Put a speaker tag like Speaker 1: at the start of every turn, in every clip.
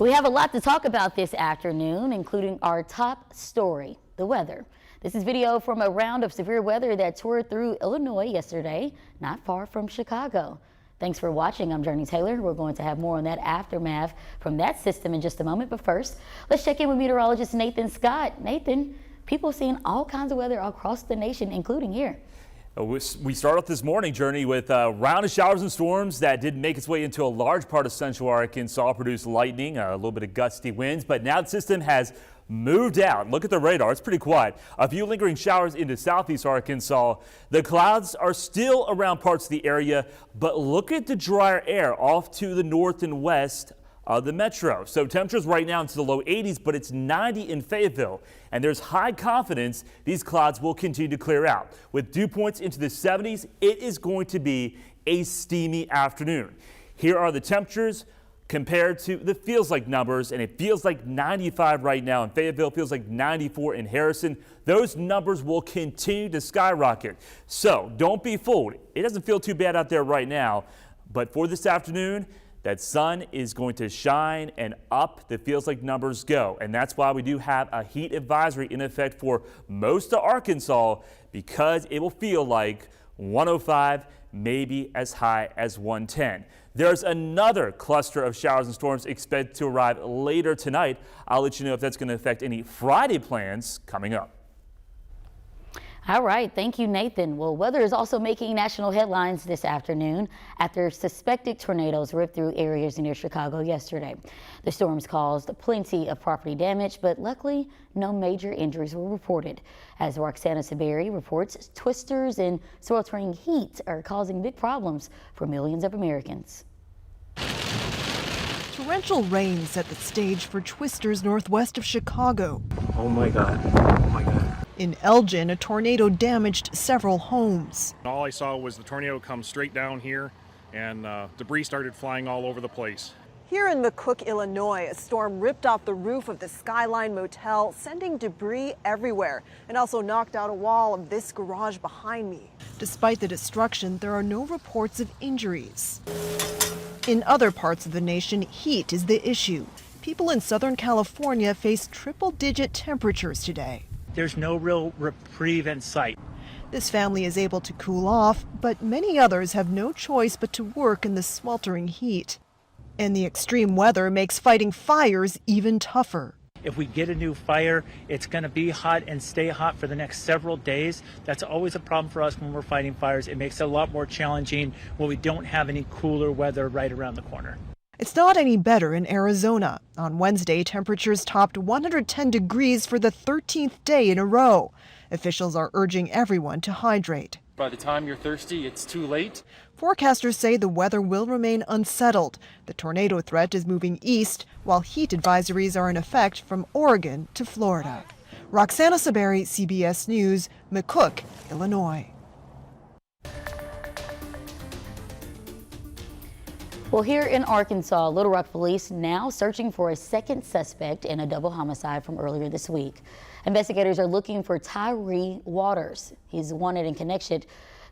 Speaker 1: We have a lot to talk about this afternoon, including our top story, the weather. This is video from a round of severe weather that tore through Illinois yesterday, not far from Chicago. Thanks for watching. I'm Jurnee Taylor. We're going to have more on that aftermath from that system in just a moment. But first, let's check in with meteorologist Nathan Scott. Nathan, people seeing all kinds of weather across the nation, including here.
Speaker 2: We start off this morning, Jurnee, with a round of showers and storms that did make its way into a large part of central Arkansas, produced lightning, a little bit of gusty winds, but now the system has moved out. Look at the radar. It's pretty quiet. A few lingering showers into southeast Arkansas. The clouds are still around parts of the area, but look at the drier air off to the north and west of the metro. So temperatures right now into the low 80s, but it's 90 in Fayetteville. And there's high confidence these clouds will continue to clear out. With dew points into the 70s, it is going to be a steamy afternoon. Here are the temperatures compared to the feels like numbers, and it feels like 95 right now in Fayetteville, feels like 94 in Harrison. Those numbers will continue to skyrocket. So don't be fooled. It doesn't feel too bad out there right now, but for this afternoon, that sun is going to shine and up the feels like numbers go. And that's why we do have a heat advisory in effect for most of Arkansas, because it will feel like 105, maybe as high as 110. There's another cluster of showers and storms expected to arrive later tonight. I'll let you know if that's going to affect any Friday plans coming up.
Speaker 1: All right. Thank you, Nathan. Well, weather is also making national headlines this afternoon after suspected tornadoes ripped through areas near Chicago yesterday. The storms caused plenty of property damage, but luckily no major injuries were reported. As Roxana Saberi reports, twisters and sweltering heat are causing big problems for millions of Americans.
Speaker 3: Torrential rain set the stage for twisters northwest of Chicago.
Speaker 4: Oh my God. Oh my God.
Speaker 3: In Elgin, a tornado damaged several homes.
Speaker 5: All I saw was the tornado come straight down here, and debris started flying all over the place.
Speaker 6: Here in McCook, Illinois, a storm ripped off the roof of the Skyline Motel, sending debris everywhere, and also knocked out a wall of this garage behind me.
Speaker 3: Despite the destruction, there are no reports of injuries. In other parts of the nation, heat is the issue. People in Southern California face triple-digit temperatures today.
Speaker 7: There's no real reprieve in sight.
Speaker 3: This family is able to cool off, but many others have no choice but to work in the sweltering heat. And the extreme weather makes fighting fires even tougher.
Speaker 7: If we get a new fire, it's going to be hot and stay hot for the next several days. That's always a problem for us when we're fighting fires. It makes it a lot more challenging when we don't have any cooler weather right around the corner.
Speaker 3: It's not any better in Arizona. On Wednesday, temperatures topped 110 degrees for the 13th day in a row. Officials are urging everyone to hydrate.
Speaker 8: By the time you're thirsty, it's too late.
Speaker 3: Forecasters say the weather will remain unsettled. The tornado threat is moving east, while heat advisories are in effect from Oregon to Florida. Roxana Saberi, CBS News, McCook, Illinois.
Speaker 1: Well, here in Arkansas, Little Rock police now searching for a second suspect in a double homicide from earlier this week. Investigators are looking for Tyree Waters. He's wanted in connection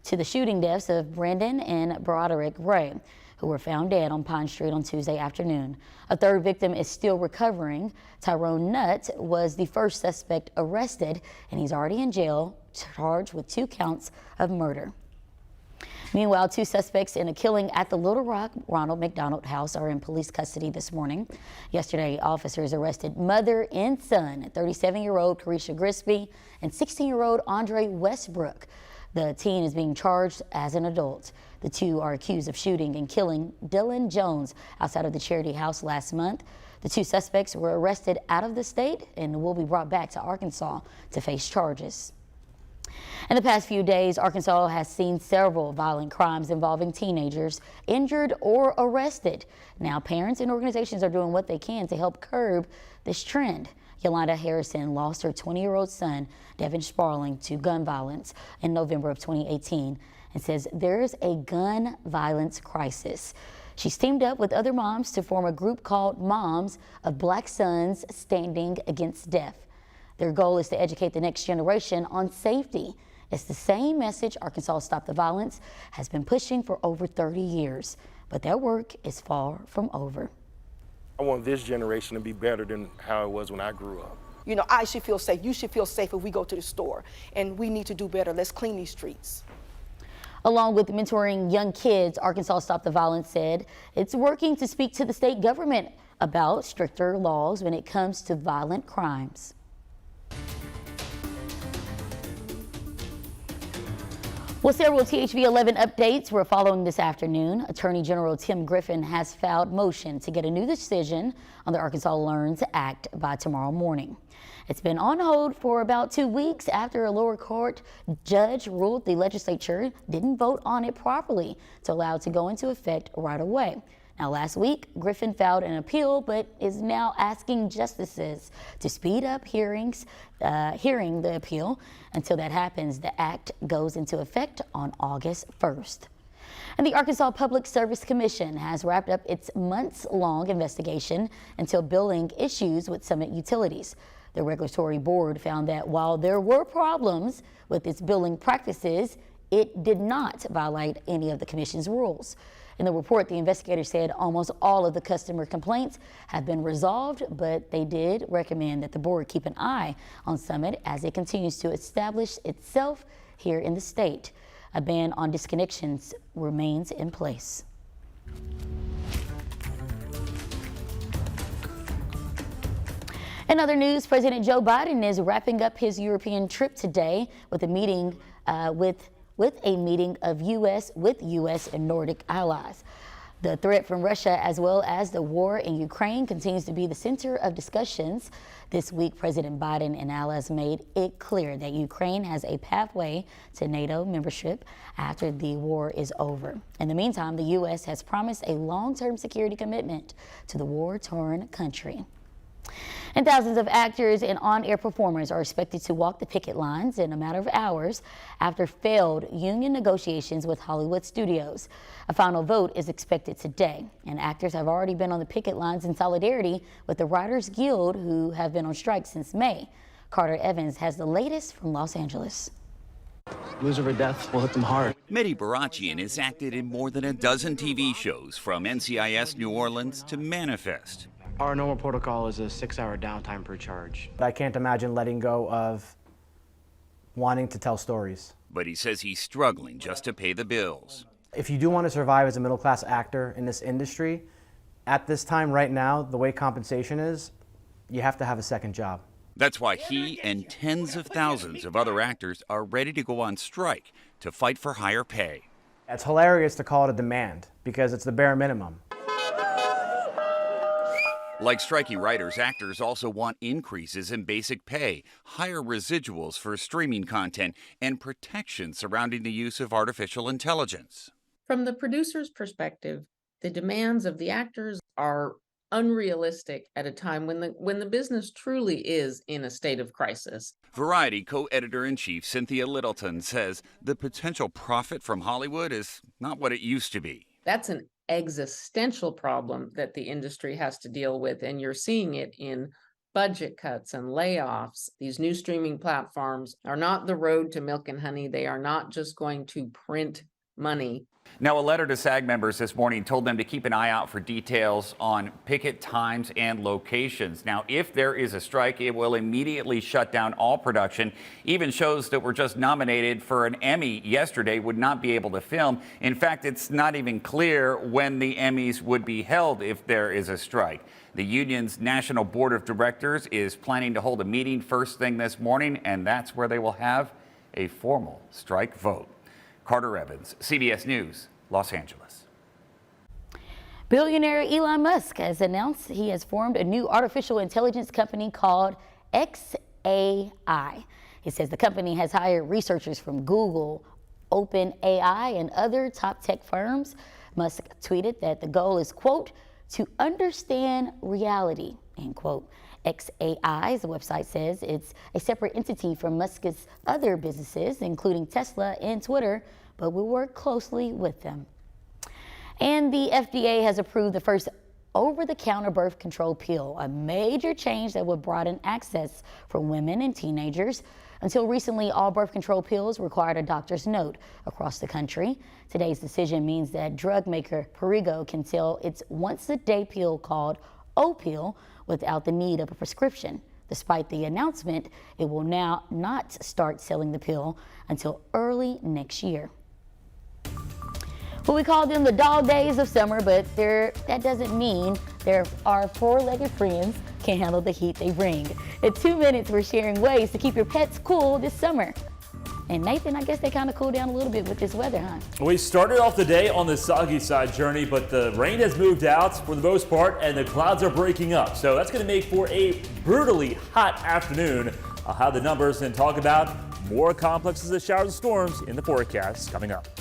Speaker 1: to the shooting deaths of Brandon and Broderick Ray, who were found dead on Pine Street on Tuesday afternoon. A third victim is still recovering. Tyrone Nutt was the first suspect arrested, and he's already in jail, charged with 2 counts of murder. Meanwhile, 2 suspects in a killing at the Little Rock Ronald McDonald House are in police custody this morning. Yesterday, officers arrested mother and son, 37-year-old Carisha Grisby and 16-year-old Andre Westbrook. The teen is being charged as an adult. The 2 are accused of shooting and killing Dylan Jones outside of the Charity House last month. The 2 suspects were arrested out of the state and will be brought back to Arkansas to face charges. In the past few days, Arkansas has seen several violent crimes involving teenagers injured or arrested. Now, parents and organizations are doing what they can to help curb this trend. Yolanda Harrison lost her 20-year-old son, Devin Sparling, to gun violence in November of 2018 and says there's a gun violence crisis. She's teamed up with other moms to form a group called Moms of Black Sons Standing Against Death. Their goal is to educate the next generation on safety. It's the same message Arkansas Stop the Violence has been pushing for over 30 years, but their work is far from over.
Speaker 9: I want this generation to be better than how it was when I grew up.
Speaker 10: You know, I should feel safe. You should feel safe if we go to the store. And we need to do better. Let's clean these streets.
Speaker 1: Along with mentoring young kids, Arkansas Stop the Violence said it's working to speak to the state government about stricter laws when it comes to violent crimes. Well, several THV 11 updates were following this afternoon. Attorney General Tim Griffin has filed motion to get a new decision on the Arkansas Learns Act by tomorrow morning. It's been on hold for about 2 weeks after a lower court judge ruled the legislature didn't vote on it properly to allow it to go into effect right away. Now, last week, Griffin filed an appeal, but is now asking justices to speed up hearing the appeal. Until that happens, the act goes into effect on August 1st. And the Arkansas Public Service Commission has wrapped up its months-long investigation into billing issues with Summit Utilities. The regulatory board found that while there were problems with its billing practices, it did not violate any of the commission's rules. In the report, the investigators said almost all of the customer complaints have been resolved, but they did recommend that the board keep an eye on Summit as it continues to establish itself here in the state. A ban on disconnections remains in place. In other news, President Joe Biden is wrapping up his European trip today with a meeting of U.S. and Nordic allies. The threat from Russia, as well as the war in Ukraine, continues to be the center of discussions. This week, President Biden and allies made it clear that Ukraine has a pathway to NATO membership after the war is over. In the meantime, the U.S. has promised a long-term security commitment to the war-torn country. And thousands of actors and on-air performers are expected to walk the picket lines in a matter of hours after failed union negotiations with Hollywood studios. A final vote is expected today, and actors have already been on the picket lines in solidarity with the Writers Guild, who have been on strike since May. Carter Evans has the latest from Los Angeles.
Speaker 4: Lose over death will hit them hard.
Speaker 11: Mehdi Barachian has acted in more than a dozen TV shows, from NCIS New Orleans to Manifest.
Speaker 4: Our normal protocol is a 6-hour downtime per charge.
Speaker 12: I can't imagine letting go of wanting to tell stories.
Speaker 11: But he says he's struggling just to pay the bills.
Speaker 12: If you do want to survive as a middle-class actor in this industry, at this time right now, the way compensation is, you have to have a second job.
Speaker 11: That's why he and tens of thousands of other actors are ready to go on strike to fight for higher pay.
Speaker 12: It's hilarious to call it a demand because it's the bare minimum.
Speaker 11: Like striking writers, actors also want increases in basic pay, higher residuals for streaming content, and protection surrounding the use of artificial intelligence.
Speaker 13: From the producer's perspective, the demands of the actors are unrealistic at a time when the business truly is in a state of crisis.
Speaker 11: Variety co-editor-in-chief Cynthia Littleton says the potential profit from Hollywood is not what it used to be.
Speaker 13: That's an existential problem that the industry has to deal with, and you're seeing it in budget cuts and layoffs. These new streaming platforms are not the road to milk and honey. They are not just going to print money.
Speaker 11: Now, a letter to SAG members this morning told them to keep an eye out for details on picket times and locations. Now, if there is a strike, it will immediately shut down all production. Even shows that were just nominated for an Emmy yesterday would not be able to film. In fact, it's not even clear when the Emmys would be held if there is a strike. The union's National Board of Directors is planning to hold a meeting first thing this morning, and that's where they will have a formal strike vote. Carter Evans, CBS News, Los Angeles.
Speaker 1: Billionaire Elon Musk has announced he has formed a new artificial intelligence company called XAI. He says the company has hired researchers from Google, OpenAI, and other top tech firms. Musk tweeted that the goal is, quote, to understand reality, end quote. XAI, the website says, it's a separate entity from Musk's other businesses, including Tesla and Twitter, but will work closely with them. And the FDA has approved the first over-the-counter birth control pill, a major change that would broaden access for women and teenagers. Until recently, all birth control pills required a doctor's note across the country. Today's decision means that drug maker Perrigo can sell its once-a-day pill called Opill without the need of a prescription. Despite the announcement, it will now not start selling the pill until early next year. Well, we call them the dog days of summer, but that doesn't mean our four-legged friends can handle the heat they bring. In 2 minutes, we're sharing ways to keep your pets cool this summer. And Nathan, I guess they kind of cool down a little bit with this weather, huh?
Speaker 2: We started off the day on the soggy side, Jurnee, but the rain has moved out for the most part, and the clouds are breaking up. So that's going to make for a brutally hot afternoon. I'll have the numbers and talk about more complexes of showers and storms in the forecast coming up.